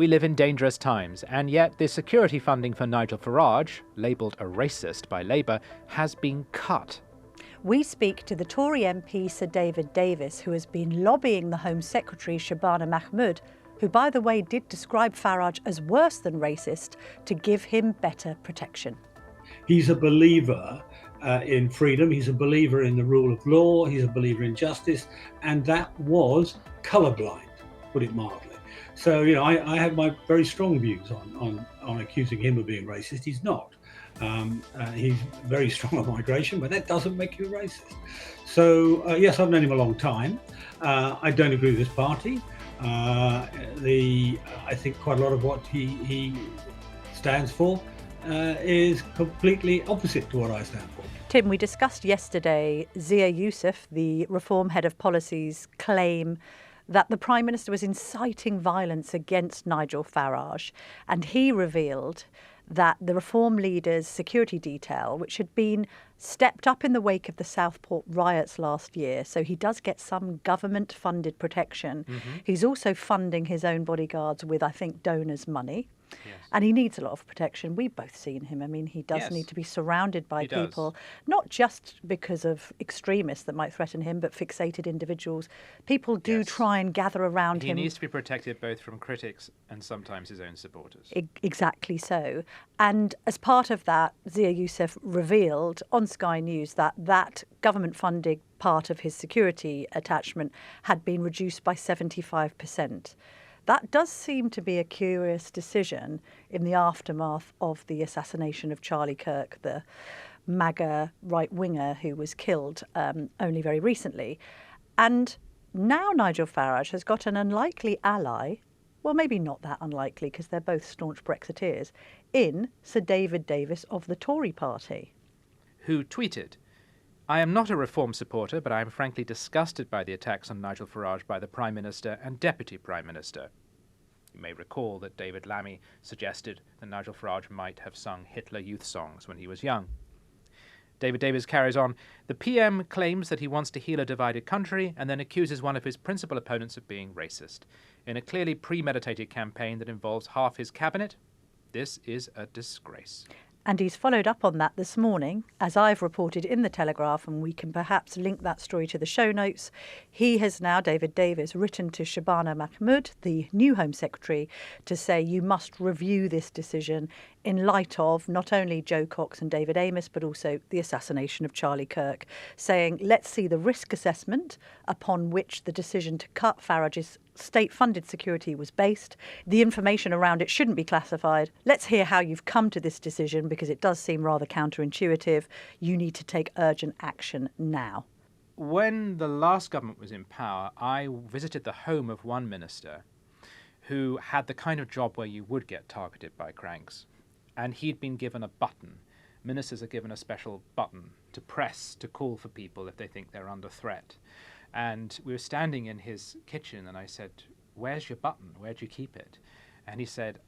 We live in dangerous times, and yet the security funding for Nigel Farage, labelled a racist by Labour, has been cut. We speak to the Tory MP Sir David Davis, who has been lobbying the Home Secretary Shabana Mahmood, who, by the way, did describe Farage as worse than racist, to give him better protection. He's a believer in freedom, he's a believer in the rule of law, he's a believer in justice, and that was colourblind, put it mildly. So, I have my very strong views on accusing him of being racist. He's not. He's very strong on migration, but that doesn't make you racist. So, yes, I've known him a long time. I don't agree with his party. I think quite a lot of what he stands for is completely opposite to what I stand for. Tim, we discussed yesterday Zia Youssef, the Reform Head of Policy's claim that the Prime Minister was inciting violence against Nigel Farage, and he revealed that the Reform leader's security detail, which had been stepped up in the wake of the Southport riots last year, so he does get some government-funded protection. He's also funding his own bodyguards with, I think, donors' money. Yes. And he needs a lot of protection. We've both seen him. I mean, he does need to be surrounded by people, not just because of extremists that might threaten him, but fixated individuals. People do try and gather around him. He needs to be protected both from critics and sometimes his own supporters. Exactly so. And as part of that, Zia Youssef revealed on Sky News that government-funded part of his security attachment had been reduced by 75%. That does seem to be a curious decision in the aftermath of the assassination of Charlie Kirk, the MAGA right-winger who was killed only very recently. And now Nigel Farage has got an unlikely ally, well, maybe not that unlikely because they're both staunch Brexiteers, in Sir David Davis of the Tory party. Who tweeted, "I am not a reform supporter, but I am frankly disgusted by the attacks on Nigel Farage by the Prime Minister and Deputy Prime Minister." You may recall that David Lammy suggested that Nigel Farage might have sung Hitler Youth songs when he was young. David Davis carries on, "The PM claims that he wants to heal a divided country and then accuses one of his principal opponents of being racist. In a clearly premeditated campaign that involves half his cabinet, this is a disgrace." And he's followed up on that this morning, as I've reported in the Telegraph, and we can perhaps link that story to the show notes. He has now, David Davis, written to Shabana Mahmood, the new Home Secretary, to say you must review this decision in light of not only Joe Cox and David Amess, but also the assassination of Charlie Kirk, saying let's see the risk assessment upon which the decision to cut Farage's state-funded security was based. The information around it shouldn't be classified. Let's hear how you've come to this decision, because it does seem rather counterintuitive. You need to take urgent action now. When the last government was in power, I visited the home of one minister who had the kind of job where you would get targeted by cranks. And he'd been given a button. Ministers are given a special button to press to call for people if they think they're under threat. And we were standing in his kitchen and I said, "Where's your button? Where'd you keep it?" And he said,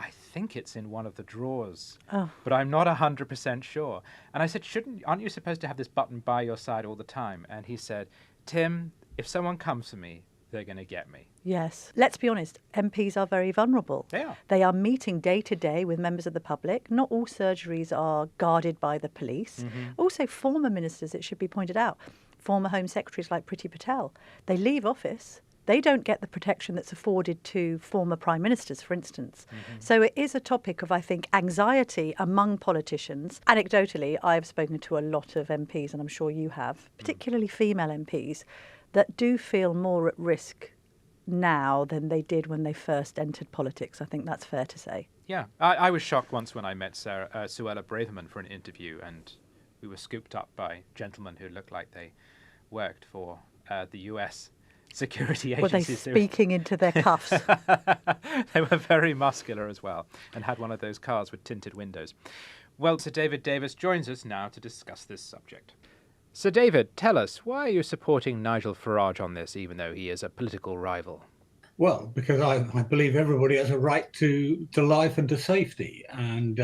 "I think it's in one of the drawers, but I'm not 100% sure." And I said, aren't you supposed to have this button by your side all the time? And he said, "Tim, if someone comes for me, they're going to get me." Yes. Let's be honest, MPs are very vulnerable. They are. They are meeting day to day with members of the public. Not all surgeries are guarded by the police. Also, former ministers, it should be pointed out, former Home Secretaries like Priti Patel, they leave office. They don't get the protection that's afforded to former Prime Ministers, for instance. So it is a topic of, I think, anxiety among politicians. Anecdotally, I've spoken to a lot of MPs, and I'm sure you have, particularly female MPs, that do feel more at risk now than they did when they first entered politics. I think that's fair to say. Yeah, I was shocked once when I met Suella Braverman for an interview, and we were scooped up by gentlemen who looked like they worked for the US security agencies. Were they speaking into their cuffs? They were very muscular as well and had one of those cars with tinted windows. Well, Sir David Davis joins us now to discuss this subject. Sir David, tell us, why are you supporting Nigel Farage on this, even though he is a political rival? Well, because I believe everybody has a right to life and to safety, and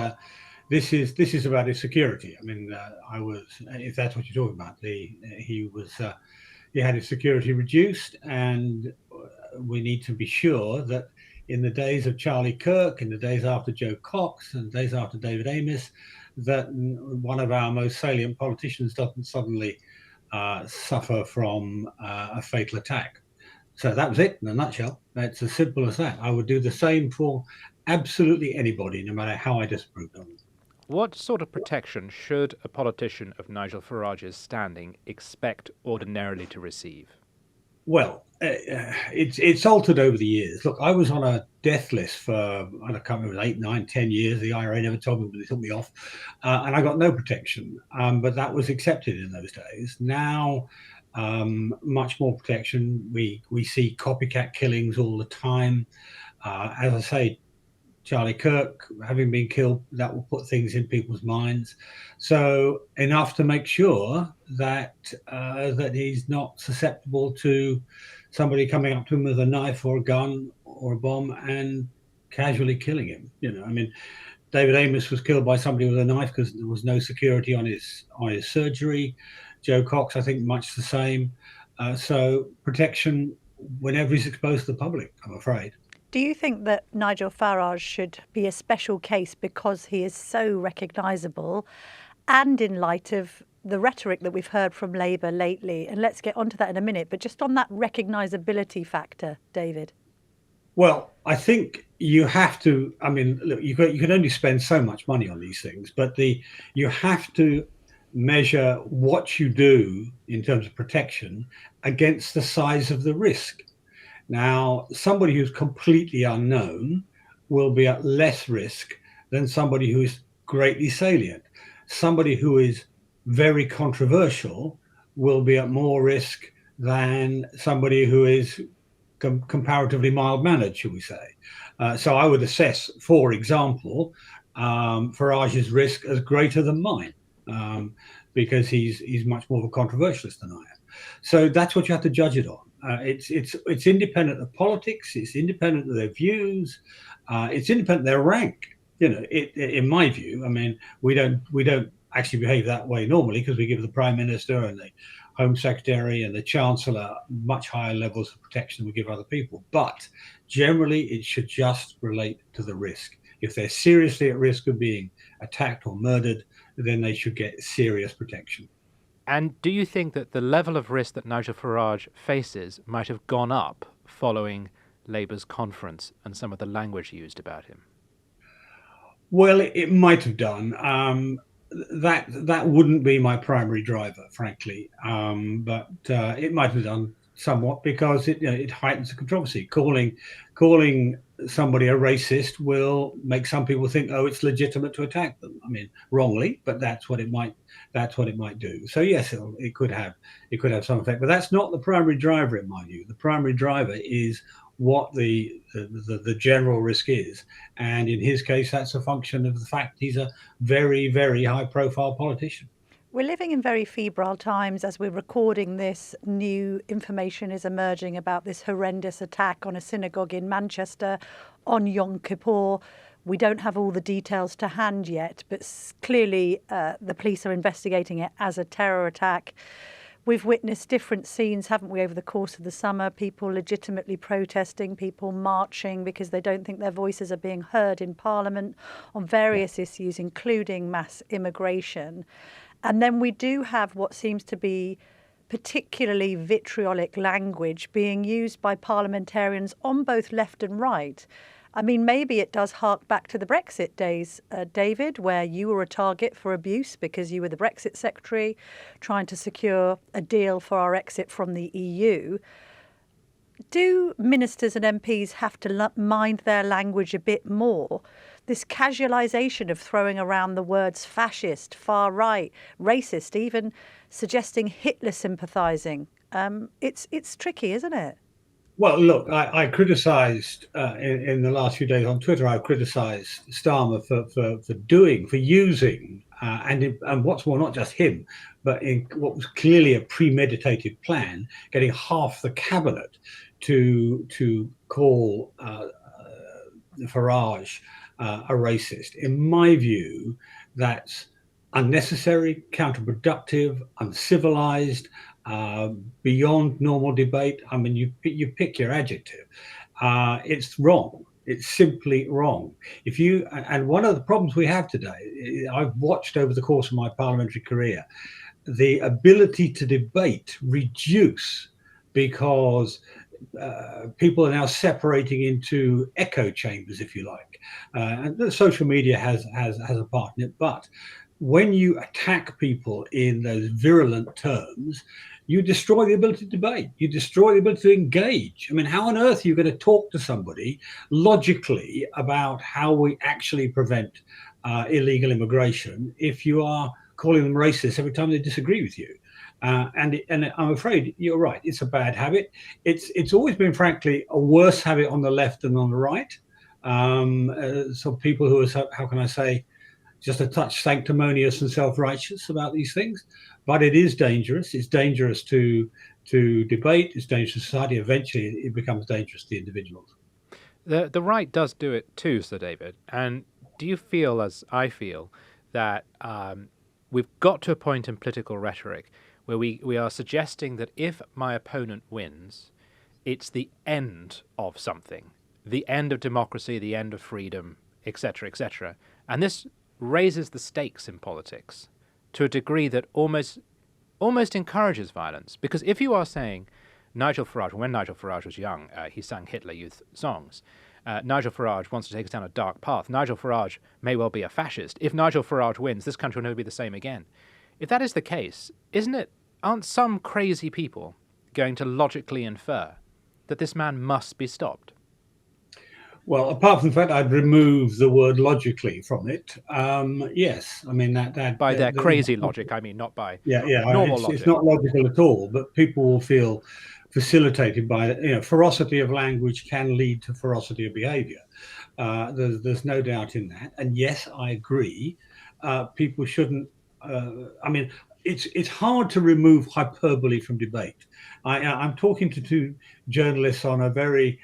this is about his security. I mean, if that's what you're talking about, he had his security reduced, and we need to be sure that in the days of Charlie Kirk, in the days after Joe Cox, and the days after David Amess, that one of our most salient politicians doesn't suddenly suffer from a fatal attack. So that was it in a nutshell. It's as simple as that. I would do the same for absolutely anybody, no matter how I disapproved of them. What sort of protection should a politician of Nigel Farage's standing expect ordinarily to receive? Well, it's altered over the years. Look, I was on a death list for, I can't remember, 8, 9, 10 years. The IRA never told me, but they took me off. And I got no protection. But that was accepted in those days. Now, much more protection. We see copycat killings all the time. As I say, Charlie Kirk having been killed, that will put things in people's minds. So enough to make sure that that he's not susceptible to somebody coming up to him with a knife or a gun or a bomb and casually killing him. I mean, David Amess was killed by somebody with a knife because there was no security on his surgery. Joe Cox, I think, much the same. So protection whenever he's exposed to the public, I'm afraid. Do you think that Nigel Farage should be a special case because he is so recognisable, and in light of the rhetoric that we've heard from Labour lately? And let's get onto that in a minute, but just on that recognisability factor, David. Well, I think you have to, I mean, look, you can only spend so much money on these things, but you have to measure what you do in terms of protection against the size of the risk. Now, somebody who's completely unknown will be at less risk than somebody who is greatly salient. Somebody who is very controversial will be at more risk than somebody who is comparatively mild-mannered, shall we say. So I would assess, for example, Farage's risk as greater than mine, because he's much more of a controversialist than I am. So that's what you have to judge it on. It's independent of politics. It's independent of their views. It's independent of their rank. In my view, I mean, we don't actually behave that way normally, because we give the Prime Minister and the Home Secretary and the Chancellor much higher levels of protection than we give other people. But generally, it should just relate to the risk. If they're seriously at risk of being attacked or murdered, then they should get serious protection. And do you think that the level of risk that Nigel Farage faces might have gone up following Labour's conference and some of the language used about him? Well, it might have done. That wouldn't be my primary driver, frankly. But it might have done somewhat, because it heightens the controversy. Calling somebody a racist will make some people think, oh, it's legitimate to attack them. I mean, wrongly, but that's what it might do. So yes, it could have some effect, but that's not the primary driver in my view. The primary driver is what the general risk is, and in his case, that's a function of the fact he's a very, very high-profile politician. We're living in very febrile times. As we're recording this, new information is emerging about this horrendous attack on a synagogue in Manchester on Yom Kippur. We don't have all the details to hand yet, but clearly the police are investigating it as a terror attack. We've witnessed different scenes, haven't we, over the course of the summer? People legitimately protesting, people marching because they don't think their voices are being heard in Parliament on various issues, including mass immigration. And then we do have what seems to be particularly vitriolic language being used by parliamentarians on both left and right. I mean, maybe it does hark back to the Brexit days, David, where you were a target for abuse because you were the Brexit secretary trying to secure a deal for our exit from the EU. Do ministers and MPs have to mind their language a bit more? This casualisation of throwing around the words fascist, far right, racist, even suggesting Hitler sympathising. It's tricky, isn't it? Well, look, I criticised in the last few days on Twitter. I criticised Starmer for using and what's more, not just him, but in what was clearly a premeditated plan, getting half the cabinet to call Farage a racist. In my view, that's unnecessary, counterproductive, uncivilized, beyond normal debate. I mean, you pick your adjective. It's wrong. It's simply wrong. And one of the problems we have today, I've watched over the course of my parliamentary career, the ability to debate reduce because people are now separating into echo chambers, if you like. And the social media has a part in it. But when you attack people in those virulent terms, you destroy the ability to debate. You destroy the ability to engage. I mean, how on earth are you going to talk to somebody logically about how we actually prevent illegal immigration if you are calling them racist every time they disagree with you? And I'm afraid you're right. It's a bad habit. It's always been, frankly, a worse habit on the left than on the right. So people who are, how can I say, just a touch sanctimonious and self-righteous about these things. But it is dangerous. It's dangerous to debate. It's dangerous to society. Eventually, it becomes dangerous to individuals. The right does do it too, Sir David. And do you feel, as I feel, that we've got to a point in political rhetoric where we are suggesting that if my opponent wins, it's the end of something, the end of democracy, the end of freedom, etc., etc. And this raises the stakes in politics to a degree that almost encourages violence. Because if you are saying Nigel Farage, when Nigel Farage was young, he sang Hitler Youth songs. Nigel Farage wants to take us down a dark path. Nigel Farage may well be a fascist. If Nigel Farage wins, this country will never be the same again. If that is the case, aren't some crazy people going to logically infer that this man must be stopped? Well, apart from the fact I'd remove the word logically from it, yes. I mean, that by their crazy logic, I mean, not by normal logic. It's not logical at all, but people will feel facilitated by, ferocity of language can lead to ferocity of behavior. There's no doubt in that. And yes, I agree. People shouldn't, it's hard to remove hyperbole from debate. I'm talking to two journalists on a very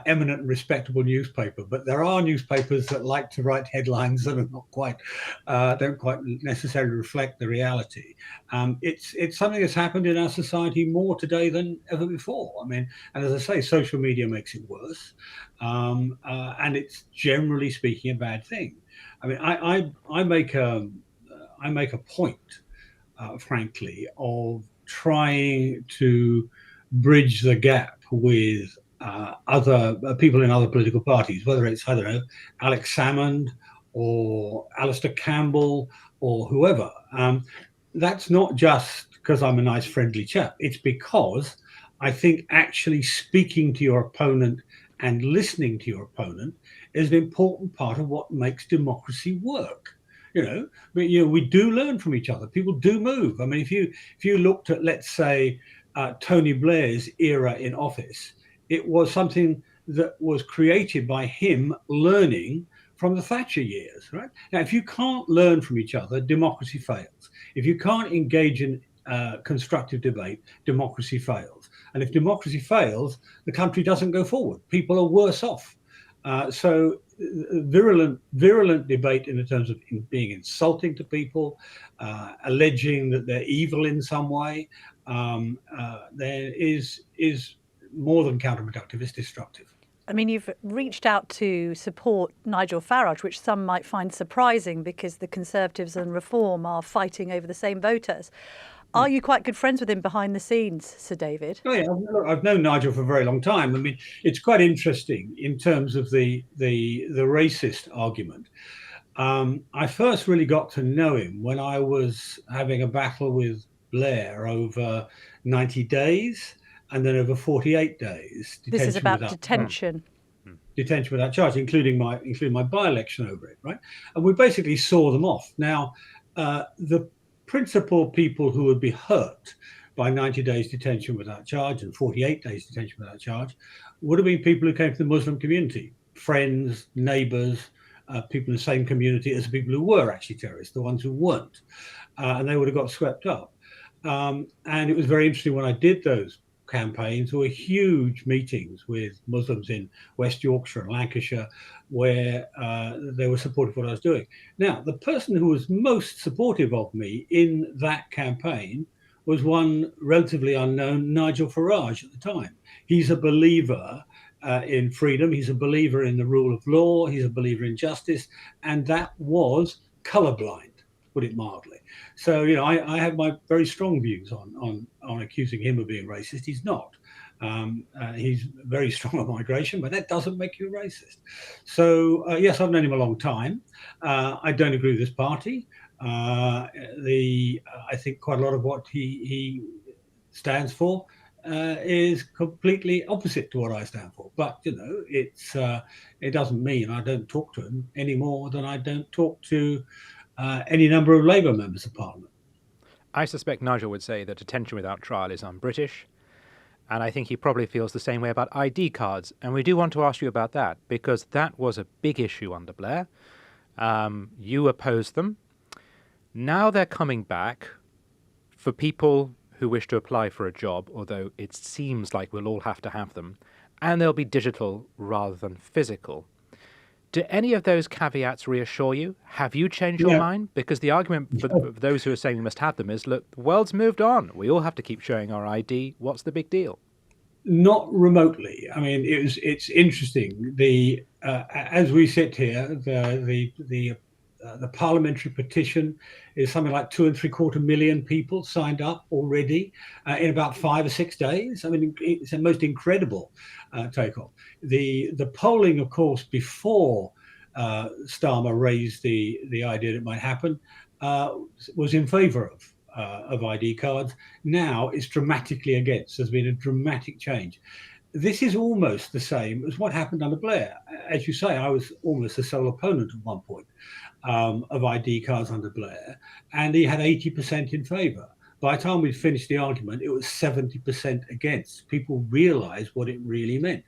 eminent and respectable newspaper, but there are newspapers that like to write headlines that are don't quite necessarily reflect the reality. It's something that's happened in our society more today than ever before. I mean, and as I say, social media makes it worse, and it's generally speaking a bad thing. I mean, I make a point, frankly, of trying to bridge the gap with other people in other political parties, whether it's, I don't know, Alex Salmond or Alistair Campbell or whoever. That's not just because I'm a nice, friendly chap. It's because I think actually speaking to your opponent and listening to your opponent is an important part of what makes democracy work. But we do learn from each other. People do move. I mean, if you looked at, let's say, Tony Blair's era in office, it was something that was created by him learning from the Thatcher years, right? Now, if you can't learn from each other, democracy fails. If you can't engage in constructive debate, democracy fails. And if democracy fails, the country doesn't go forward. People are worse off. So virulent debate in terms of being insulting to people, alleging that they're evil in some way, there is more than counterproductive, it's destructive. I mean, you've reached out to support Nigel Farage, which some might find surprising because the Conservatives and Reform are fighting over the same voters. Are you quite good friends with him behind the scenes, Sir David? Oh, yeah, I've known Nigel for a very long time. I mean, it's quite interesting in terms of the racist argument. I first really got to know him when I was having a battle with Blair over 90 days. And then over 48 days. This is about detention. Detention without charge, including my by-election over it, right? And we basically saw them off. Now, the principal people who would be hurt by 90 days detention without charge and 48 days detention without charge would have been people who came from the Muslim community, friends, neighbours, people in the same community as the people who were actually terrorists, the ones who weren't. And they would have got swept up. And it was very interesting when I did those campaigns. There were huge meetings with Muslims in West Yorkshire and Lancashire where they were supportive of what I was doing. Now, the person who was most supportive of me in that campaign was one relatively unknown, Nigel Farage at the time. He's a believer in freedom. He's a believer in the rule of law. He's a believer in justice, and that was colorblind, put it mildly. So, I have my very strong views on accusing him of being racist. He's not. He's very strong on migration, but that doesn't make you a racist. So, yes, I've known him a long time. I don't agree with this party. I think quite a lot of what he stands for is completely opposite to what I stand for. But it doesn't mean I don't talk to him any more than I don't talk to any number of Labour members of Parliament. I suspect Nigel would say that detention without trial is un-British, and I think he probably feels the same way about ID cards. And we do want to ask you about that, because that was a big issue under Blair. You opposed them. Now they're coming back for people who wish to apply for a job, although it seems like we'll all have to have them, and they'll be digital rather than physical. Do any of those caveats reassure you? Have you changed your mind? Because the argument for those who are saying we must have them is, look, the world's moved on. We all have to keep showing our ID. What's the big deal? Not remotely. I mean, it's interesting. As we sit here, the parliamentary petition is something like 2.75 million people signed up already in about 5 or 6 days. I mean, it's the most incredible take-off. The polling, of course, before Starmer raised the idea that it might happen was in favour of ID cards. Now it's dramatically against. There's been a dramatic change. This is almost the same as what happened under Blair. As you say, I was almost the sole opponent at one point of ID cards under Blair, and he had 80% in favour. By the time we'd finished the argument, it was 70% against. People realised what it really meant.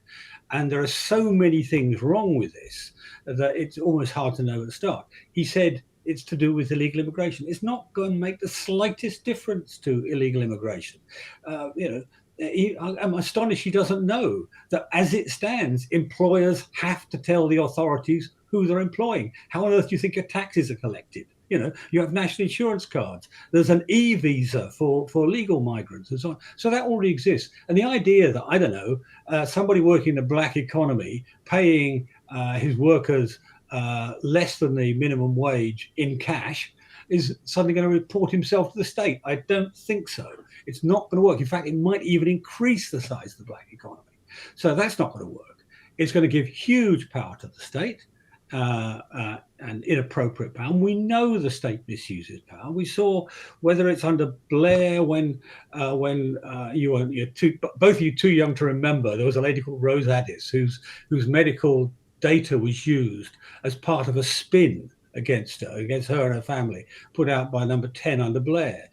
And there are so many things wrong with this that it's almost hard to know where to start. He said it's to do with illegal immigration. It's not going to make the slightest difference to illegal immigration. I'm astonished he doesn't know that as it stands, employers have to tell the authorities who they're employing. How on earth do you think your taxes are collected? You have national insurance cards. There's an e-visa for legal migrants and so on. So that already exists. And the idea that, I don't know, somebody working in the black economy paying his workers less than the minimum wage in cash is suddenly going to report himself to the state. I don't think so. It's not going to work. In fact, it might even increase the size of the black economy. So that's not going to work. It's going to give huge power to the state and inappropriate power. And we know the state misuses power. We saw whether it's under Blair when you're both of you too young to remember. There was a lady called Rose Addis whose medical data was used as part of a spin against her and her family, put out by Number 10 under Blair.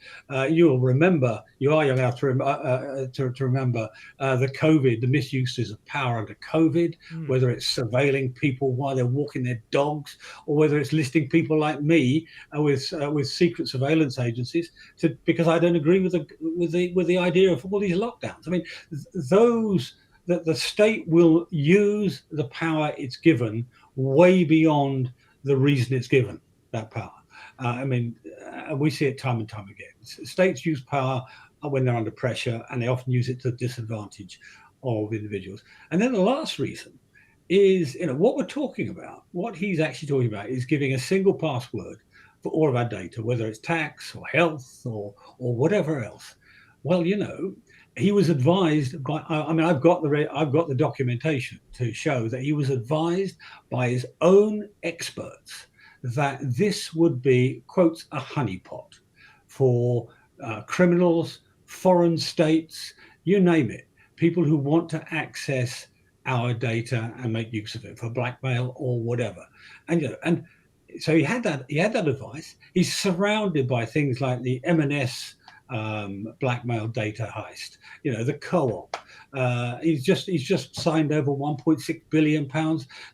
You'll remember, you are young enough to remember the COVID, the misuses of power under COVID, whether it's surveilling people while they're walking their dogs, or whether it's listing people like me with secret surveillance agencies because I don't agree with the idea of all these lockdowns. I mean, that the state will use the power it's given way beyond the reason it's given that power. We see it time and time again. States use power when they're under pressure, and they often use it to the disadvantage of individuals. And then the last reason is, what we're talking about, what he's actually talking about is giving a single password for all of our data, whether it's tax or health or whatever else. Well, he was advised by, I've got the documentation to show that he was advised by his own experts that this would be, quotes, a honeypot for criminals, foreign states, you name it, people who want to access our data and make use of it for blackmail or whatever. And so he had that advice. He's surrounded by things like the M&S blackmail data heist, the co-op. He's just signed over £1.6 billion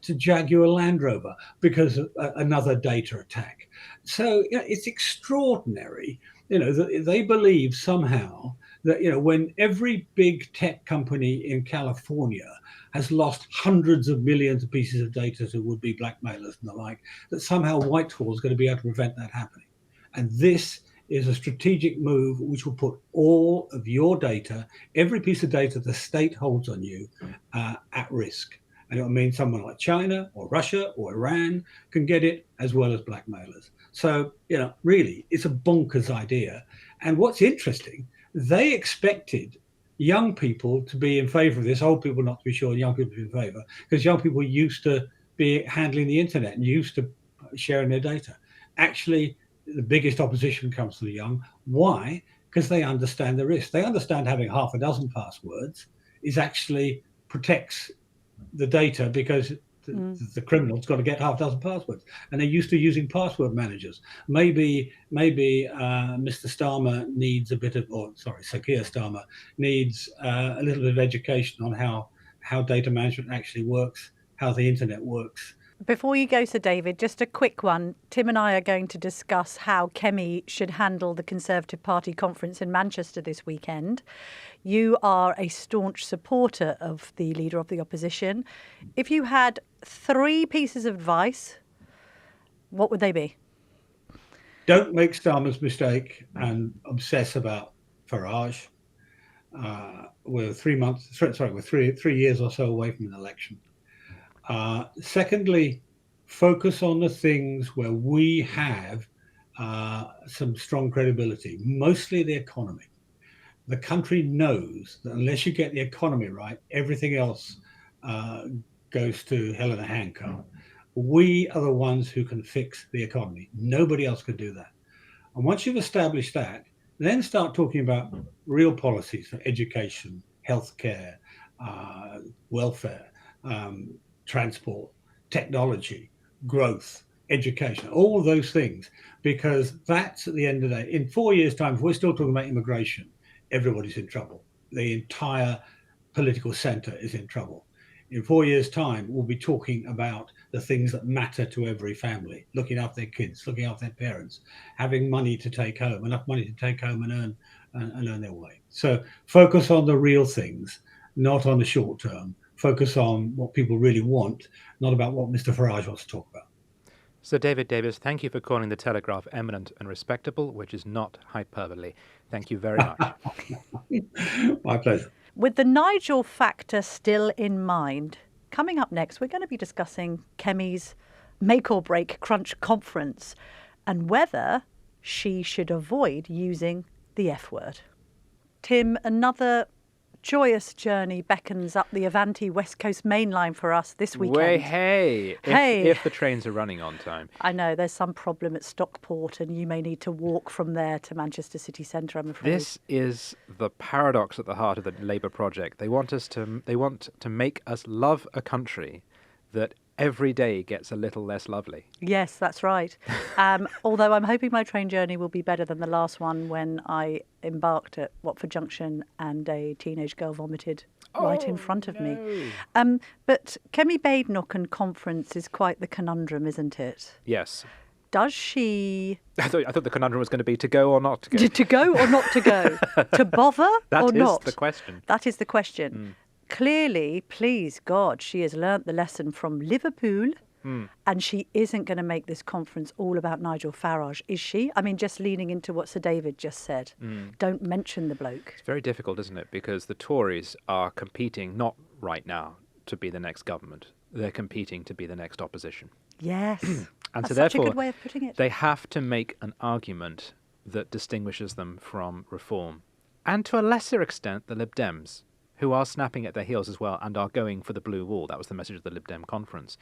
to Jaguar Land Rover because of another data attack. So it's extraordinary, that they believe somehow that, when every big tech company in California has lost hundreds of millions of pieces of data to would-be blackmailers and the like, that somehow Whitehall is going to be able to prevent that happening. And this is a strategic move which will put all of your data, every piece of data the state holds on you, at risk. And it will mean someone like China or Russia or Iran can get it, as well as blackmailers. So, really, it's a bonkers idea. And what's interesting, they expected young people to be in favor of this, old people not to be sure, young people to be in favor, because young people used to be handling the internet and used to sharing their data. Actually, the biggest opposition comes from the young. Why? Because they understand the risk. They understand having half a dozen passwords is actually protects the data, because the criminal's got to get half a dozen passwords, and they're used to using password managers. Maybe Mr. Starmer needs Sir Keir Starmer needs a little bit of education on how data management actually works, how the internet works. Before you go, Sir David, just a quick one. Tim and I are going to discuss how Kemi should handle the Conservative Party conference in Manchester this weekend. You are a staunch supporter of the Leader of the Opposition. If you had 3 pieces of advice, what would they be? Don't make Starmer's mistake and obsess about Farage. We're 3 years or so away from an election. Secondly, focus on the things where we have some strong credibility, mostly the economy. The country knows that unless you get the economy right, everything else goes to hell in a handcart. We are the ones who can fix the economy. Nobody else can do that. And once you've established that, then start talking about real policies for education, healthcare, welfare, transport, technology, growth, education, all of those things, because that's, at the end of the day, in 4 years' time, if we're still talking about immigration, everybody's in trouble. The entire political centre is in trouble. In 4 years' time, we'll be talking about the things that matter to every family, looking after their kids, looking after their parents, having money to take home, enough money to take home and earn their way. So focus on the real things, not on the short term. Focus on what people really want, not about what Mr. Farage wants to talk about. Sir David Davis, thank you for calling the Telegraph eminent and respectable, which is not hyperbole. Thank you very much. My pleasure. With the Nigel factor still in mind, coming up next, we're going to be discussing Kemi's make or break crunch conference and whether she should avoid using the F word. Tim, another joyous journey beckons up the Avanti West Coast main line for us this weekend. Hey. If the trains are running on time. I know there's some problem at Stockport and you may need to walk from there to Manchester city centre, I'm afraid. This is the paradox at the heart of the Labour project. They want to make us love a country that every day gets a little less lovely. Yes, that's right. Although I'm hoping my train journey will be better than the last one when I embarked at Watford Junction and a teenage girl vomited right in front of me. But Kemi Badenoch and conference is quite the conundrum, isn't it? Yes. Does she... I thought the conundrum was going to be to go or not to go. To go or not to go? To bother or not? That is the question. That is the question. Clearly, please God, she has learnt the lesson from Liverpool and she isn't going to make this conference all about Nigel Farage, is she? I mean, just leaning into what Sir David just said. Don't mention the bloke. It's very difficult, isn't it? Because the Tories are competing not right now to be the next government. They're competing to be the next opposition. Yes. And that's so such therefore, a good way of putting it. They have to make an argument that distinguishes them from reform. And to a lesser extent, the Lib Dems, who are snapping at their heels as well and are going for the blue wall. That was the message of the Lib Dem conference.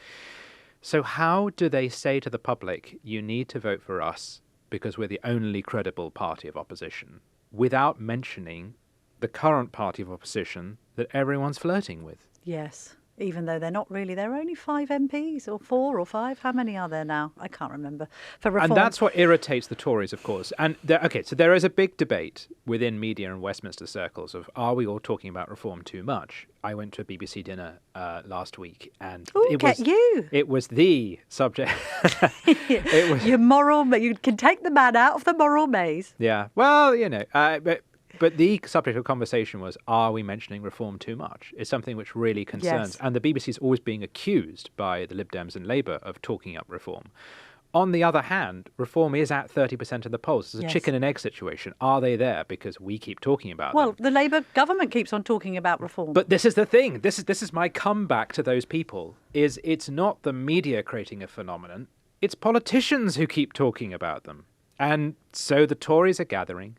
So how do they say to the public, you need to vote for us because we're the only credible party of opposition, without mentioning the current party of opposition that everyone's flirting with? Yes, even though they're not really. There are only 5 MPs, or 4 or 5. How many are there now? I can't remember. For reform. And that's what irritates the Tories, of course. And so there is a big debate within media and Westminster circles of, are we all talking about reform too much? I went to a BBC dinner last week, and it was the subject. Your moral, you can take the man out of the moral maze. Yeah, well, But the subject of conversation was, are we mentioning reform too much? It's something which really concerns. Yes. And the BBC is always being accused by the Lib Dems and Labour of talking up reform. On the other hand, Reform is at 30% of the polls. It's a chicken and egg situation. Are they there because we keep talking about them? Well, the Labour government keeps on talking about Reform. But this is the thing. This is my comeback to those people. Is it's not the media creating a phenomenon. It's politicians who keep talking about them. And so the Tories are gathering.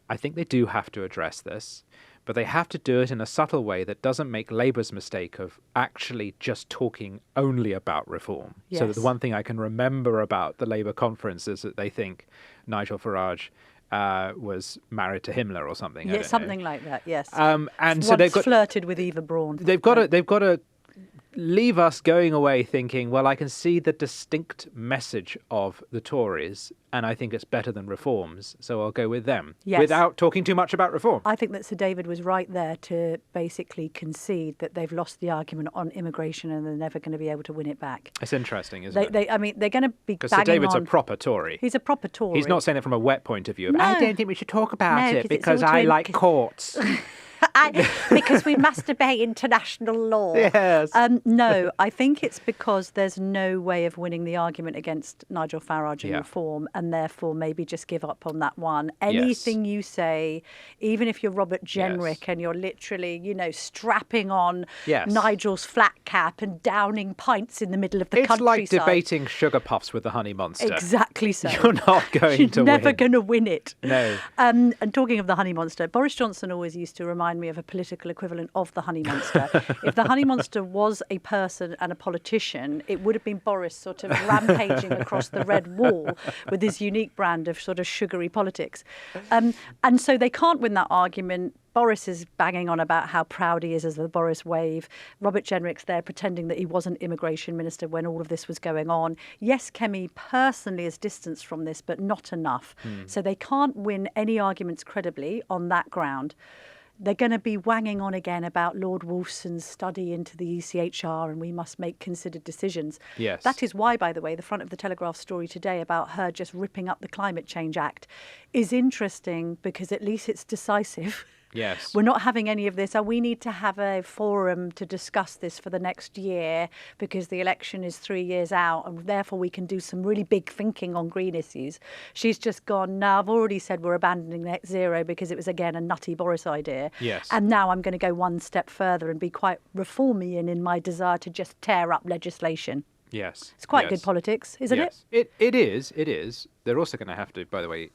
I think they do have to address this, but they have to do it in a subtle way that doesn't make Labour's mistake of actually just talking only about reform. Yes. So that the one thing I can remember about the Labour conference is that they think Nigel Farage was married to Himmler or something. Yeah, something like that. Yes. And once so they've got flirted with Eva Braun. They've got to leave us going away thinking, well, I can see the distinct message of the Tories, and I think it's better than reforms, so I'll go with them, without talking too much about reform. I think that Sir David was right there to basically concede that they've lost the argument on immigration and they're never going to be able to win it back. It's interesting, isn't it? I mean, they're going to be because banging Sir David's on. a proper Tory. He's a proper Tory. He's not saying it from a wet point of view. No. I don't think we should talk about No, it because it's all I to like courts. Because we must obey international law. Yes. No, I think it's because there's no way of winning the argument against Nigel Farage and reform, and therefore maybe just give up on that one. Anything you say, even if you're Robert Jenrick and you're literally, strapping on Nigel's flat cap and downing pints in the middle of the countryside. It's like debating sugar puffs with the honey monster. Exactly so. You're not going to win. You're never going to win it. No. And talking of the honey monster, Boris Johnson always used to remind me of a political equivalent of the honey monster. If the honey monster was a person and a politician, it would have been Boris sort of rampaging across the red wall with his unique brand of sort of sugary politics. And so they can't win that argument. Boris is banging on about how proud he is as the Boris wave. Robert Jenrick's there pretending that he wasn't immigration minister when all of this was going on. Yes, Kemi personally is distanced from this, but not enough. So they can't win any arguments credibly on that ground. They're going to be wanging on again about Lord Wolfson's study into the ECHR and we must make considered decisions. Yes. That is why, by the way, the front of the Telegraph story today about her just ripping up the Climate Change Act is interesting because at least it's decisive. Yes. We're not having any of this. We need to have a forum to discuss this for the next year because the election is 3 years out and therefore we can do some really big thinking on green issues. She's just gone, no, I've already said we're abandoning net zero because it was, again, a nutty Boris idea. Yes. And now I'm going to go one step further and be quite reformian in my desire to just tear up legislation. Yes. It's quite good politics, isn't it? It is. They're also going to have to, by the way,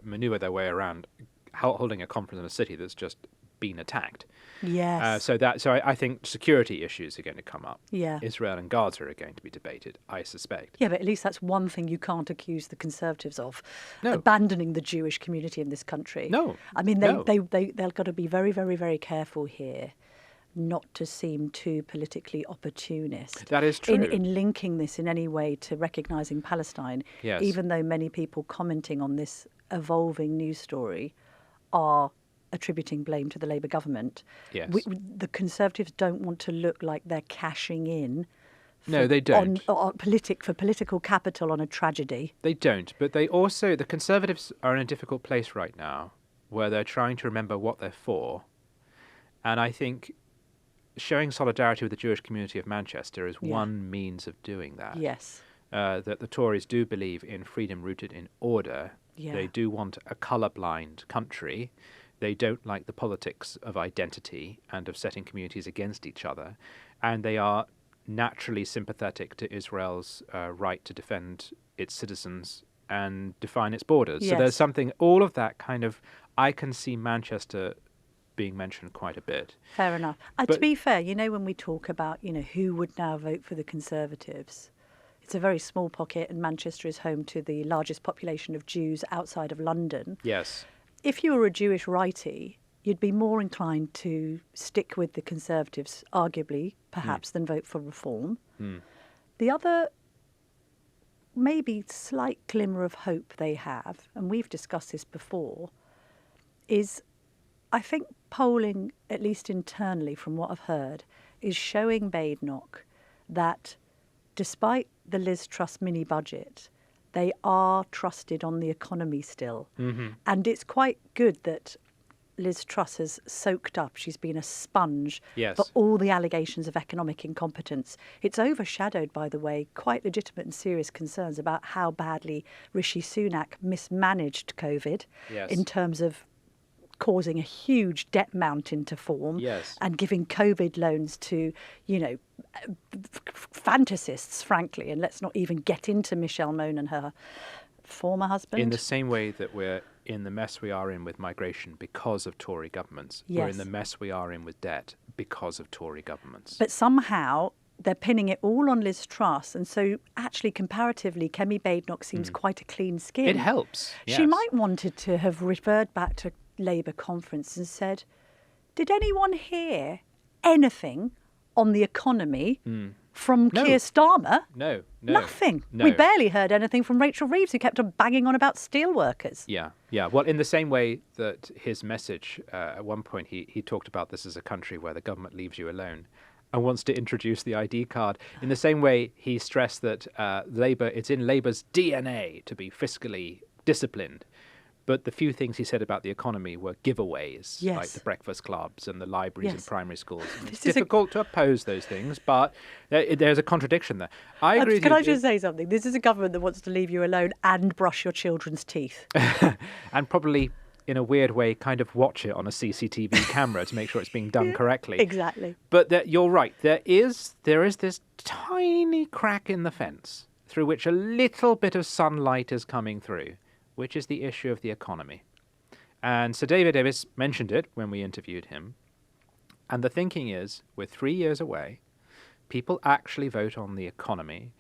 manoeuvre their way around holding a conference in a city that's just been attacked. Yes. So I think security issues are going to come up. Yeah. Israel and Gaza are going to be debated, I suspect. Yeah, but at least that's one thing you can't accuse the Conservatives of, No. abandoning the Jewish community in this country. No. I mean, No. they've got to be very, very, very careful here not to seem too politically opportunist. That is true. In linking this in any way to recognising Palestine, Yes. even though many people commenting on this evolving news story are attributing blame to the Labour government. Yes. The Conservatives don't want to look like they're cashing in. No, they don't. For political capital on a tragedy. They don't. But the Conservatives are in a difficult place right now where they're trying to remember what they're for. And I think showing solidarity with the Jewish community of Manchester is one means of doing that. Yes. That the Tories do believe in freedom rooted in order. Yeah. They do want a colourblind country. They don't like the politics of identity and of setting communities against each other. And they are naturally sympathetic to Israel's right to defend its citizens and define its borders. Yes. So there's something, all of that kind of, I can see Manchester being mentioned quite a bit. Fair enough. To be fair, when we talk about, who would now vote for the Conservatives, it's a very small pocket, and Manchester is home to the largest population of Jews outside of London. Yes. If you were a Jewish righty, you'd be more inclined to stick with the Conservatives, arguably, perhaps, than vote for reform. The other maybe slight glimmer of hope they have, and we've discussed this before, is I think polling, at least internally from what I've heard, is showing Badenoch that despite the Liz Truss mini budget, they are trusted on the economy still. Mm-hmm. And it's quite good that Liz Truss has soaked up. She's been a sponge Yes. for all the allegations of economic incompetence. It's overshadowed, by the way, quite legitimate and serious concerns about how badly Rishi Sunak mismanaged COVID Yes. in terms of causing a huge debt mountain to form Yes. and giving COVID loans to, fantasists, frankly. And let's not even get into Michelle Mone and her former husband. In the same way that we're in the mess we are in with migration because of Tory governments, we're in Yes. the mess we are in with debt because of Tory governments. But somehow they're pinning it all on Liz Truss. And so actually, comparatively, Kemi Badenoch seems quite a clean skin. It helps. She yes. might wanted to have referred back to Labour conference and said, did anyone hear anything on the economy from No. Keir Starmer? No. Nothing. No. We barely heard anything from Rachel Reeves, who kept on banging on about steelworkers. Yeah. Well, in the same way that his message, at one point, he talked about this as a country where the government leaves you alone and wants to introduce the ID card. In the same way, he stressed that it's in Labour's DNA to be fiscally disciplined. But the few things he said about the economy were giveaways, Yes. like the breakfast clubs and the libraries in Yes. primary schools. And it's This is difficult to oppose those things, but there's a contradiction there. I agree with Can you. I just say something? This is a government that wants to leave you alone and brush your children's teeth. And probably, in a weird way, kind of watch it on a CCTV camera to make sure it's being done correctly. Exactly. But you're right. There is this tiny crack in the fence through which a little bit of sunlight is coming through, which is the issue of the economy. And Sir David Davis mentioned it when we interviewed him. And the thinking is, we're 3 years away. People actually vote on the economy.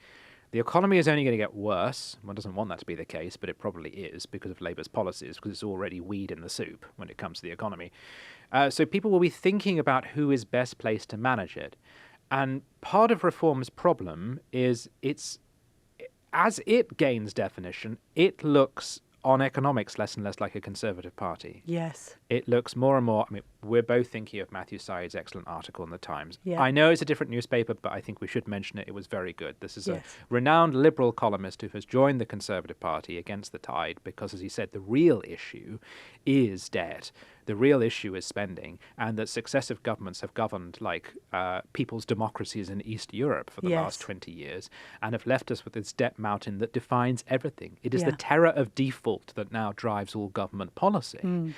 The economy is only going to get worse. One doesn't want that to be the case, but it probably is because of Labour's policies, because it's already weed in the soup when it comes to the economy. So people will be thinking about who is best placed to manage it. And part of reform's problem is as it gains definition, it looks on economics less and less like a Conservative party. Yes. It looks more and more, we're both thinking of Matthew Syed's excellent article in The Times. Yeah. I know it's a different newspaper, but I think we should mention it. It was very good. This is Yes. a renowned liberal columnist who has joined the Conservative Party against the tide because, as he said, the real issue is debt. The real issue is spending, and that successive governments have governed like people's democracies in East Europe for the Yes. last 20 years and have left us with this debt mountain that defines everything. It is the Yeah. terror of default that now drives all government policy.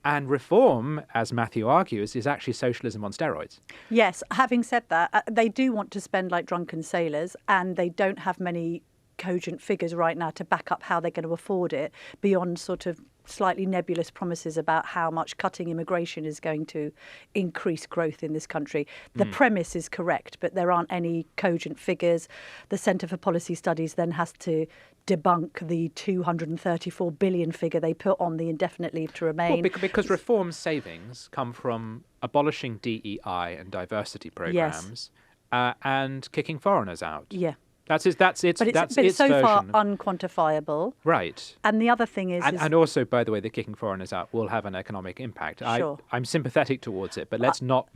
And reform, as Matthew argues, is actually socialism on steroids. Yes, having said that, they do want to spend like drunken sailors, and they don't have many cogent figures right now to back up how they're going to afford it beyond sort of slightly nebulous promises about how much cutting immigration is going to increase growth in this country. The premise is correct, but there aren't any cogent figures. The Centre for Policy Studies then has to debunk the 234 billion figure they put on the indefinite leave to remain. Well, because reform savings come from abolishing DEI and diversity programs and kicking foreigners out. Yeah. That's its But it's so far version. unquantifiable. Right. And the other thing is... And also, by the way, the kicking foreigners out will have an economic impact. Sure. I'm sympathetic towards it, but let's not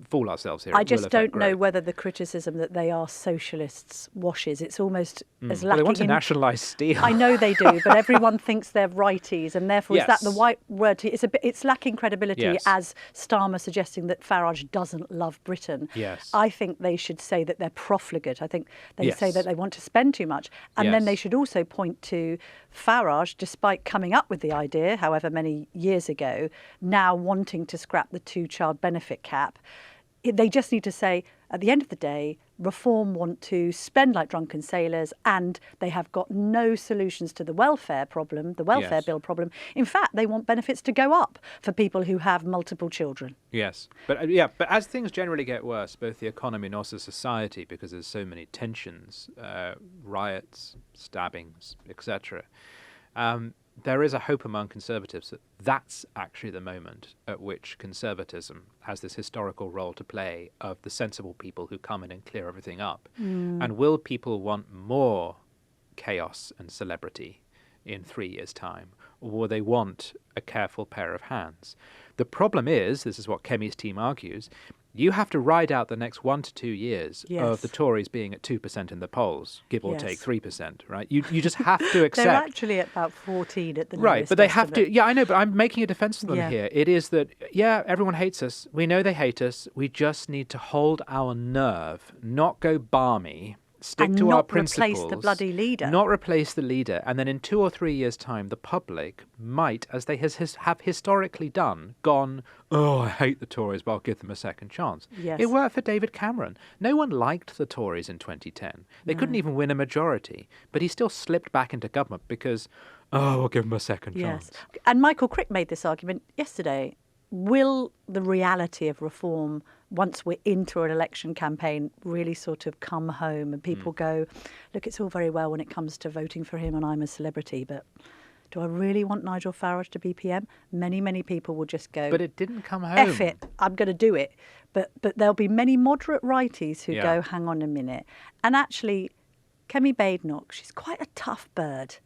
fool ourselves here. I It will just affect don't know growth. whether the criticism that they are socialists washes. It's almost as Well, lacking they want to in... nationalise steel. I know they do, but everyone thinks they're righties, and therefore is that the Yes. right word? It's lacking credibility, Yes. as Starmer suggesting that Farage doesn't love Britain. Yes. I think they should say that they're profligate. I think they say Yes. that they want to spend too much, and then Yes. they should also point to Farage, despite coming up with the idea, however many years ago, now wanting to scrap the two-child benefit cap. They just need to say, at the end of the day, Reform want to spend like drunken sailors, and they have got no solutions to the welfare problem, the welfare Yes. bill problem. In fact, they want benefits to go up for people who have multiple children. Yes, but as things generally get worse, both the economy and also society, because there's so many tensions, riots, stabbings, etc. There is a hope among Conservatives that that's actually the moment at which conservatism has this historical role to play of the sensible people who come in and clear everything up. And will people want more chaos and celebrity in 3 years' time, or will they want a careful pair of hands? The problem is, this is what Kemi's team argues, You have to ride out the next 1 to 2 years Yes. of the Tories being at 2% in the polls, give or Yes. take 3%, right? You just have to accept. They're actually at about 14 at the Right, lowest but they have estimate. to. Yeah, I know, but I'm making a defense for them Yeah. here. It is that, yeah, everyone hates us. We know they hate us. We just need to hold our nerve, not go balmy, stick And to not our replace principles. the bloody leader. Not replace the leader. And then in 2 or 3 years' time, the public might, as they have historically done, gone, oh, I hate the Tories, but I'll give them a second chance. Yes. It worked for David Cameron. No one liked the Tories in 2010. They couldn't even win a majority, but he still slipped back into government because, oh, we'll give him a second chance. Yes. And Michael Crick made this argument yesterday. Will the reality of reform, once we're into an election campaign, really sort of come home and people go, look, it's all very well when it comes to voting for him and I'm a celebrity, but do I really want Nigel Farage to be PM? Many, many people will just go, But it didn't come home. F it, I'm going to do it. But there'll be many moderate righties who Yeah. go, hang on a minute. And actually, Kemi Badenoch, she's quite a tough bird.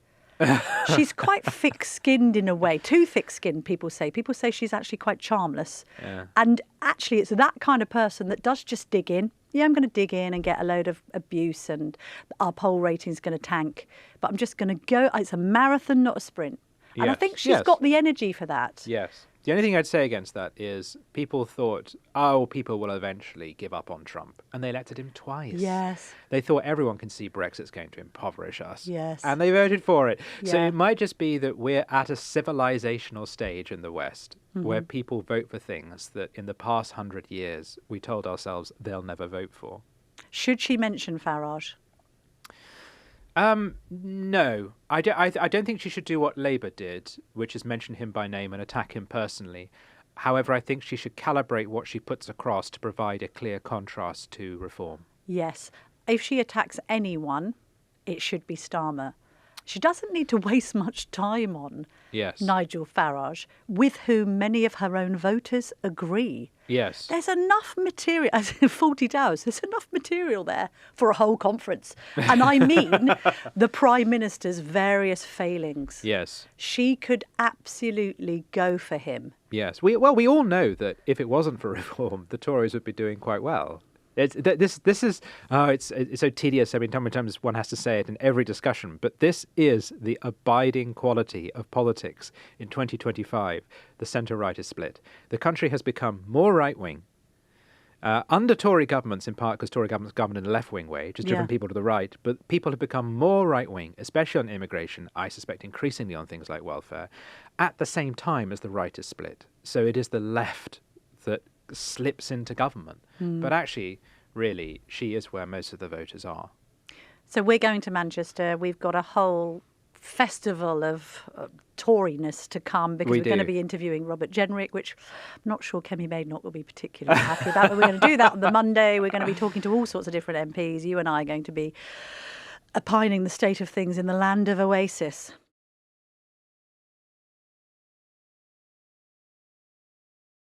She's quite thick-skinned in a way. Too thick-skinned, people say. People say she's actually quite charmless. Yeah. And actually, it's that kind of person that does just dig in. Yeah, I'm going to dig in and get a load of abuse and our poll rating's going to tank. But I'm just going to go. It's a marathon, not a sprint. And I Yes, think she's yes. got the energy for that. Yes. The only thing I'd say against that is people thought, oh, people will eventually give up on Trump. And they elected him twice. Yes. They thought everyone can see Brexit's going to impoverish us. Yes. And they voted for it. So Yeah. it might just be that we're at a civilizational stage in the West where people vote for things that in the past 100 years we told ourselves they'll never vote for. Should she mention Farage? No, I don't think she should do what Labour did, which is mention him by name and attack him personally. However, I think she should calibrate what she puts across to provide a clear contrast to reform. Yes. If she attacks anyone, it should be Starmer. She doesn't need to waste much time on Yes. Nigel Farage, with whom many of her own voters agree. Yes. There's enough material, as in 40 hours, there's enough material there for a whole conference. And I mean the Prime Minister's various failings. Yes. She could absolutely go for him. Yes. We all know that if it wasn't for reform, the Tories would be doing quite well. It's so tedious. I mean, how many times one has to say it in every discussion, but this is the abiding quality of politics in 2025. The centre-right is split. The country has become more right-wing under Tory governments, in part because Tory governments govern in a left-wing way, which has driven Yeah. people to the right. But people have become more right-wing, especially on immigration, I suspect increasingly on things like welfare, at the same time as the right is split. So it is the left that slips into government. But actually, really, she is where most of the voters are. So we're going to Manchester. We've got a whole festival of Toriness to come because We we're going to do. be interviewing Robert Jenrick, which I'm not sure Kemi Badenoch will be particularly happy about, but we're going to do that on the Monday. We're going to be talking to all sorts of different MPs. You and I are going to be opining the state of things in the land of Oasis.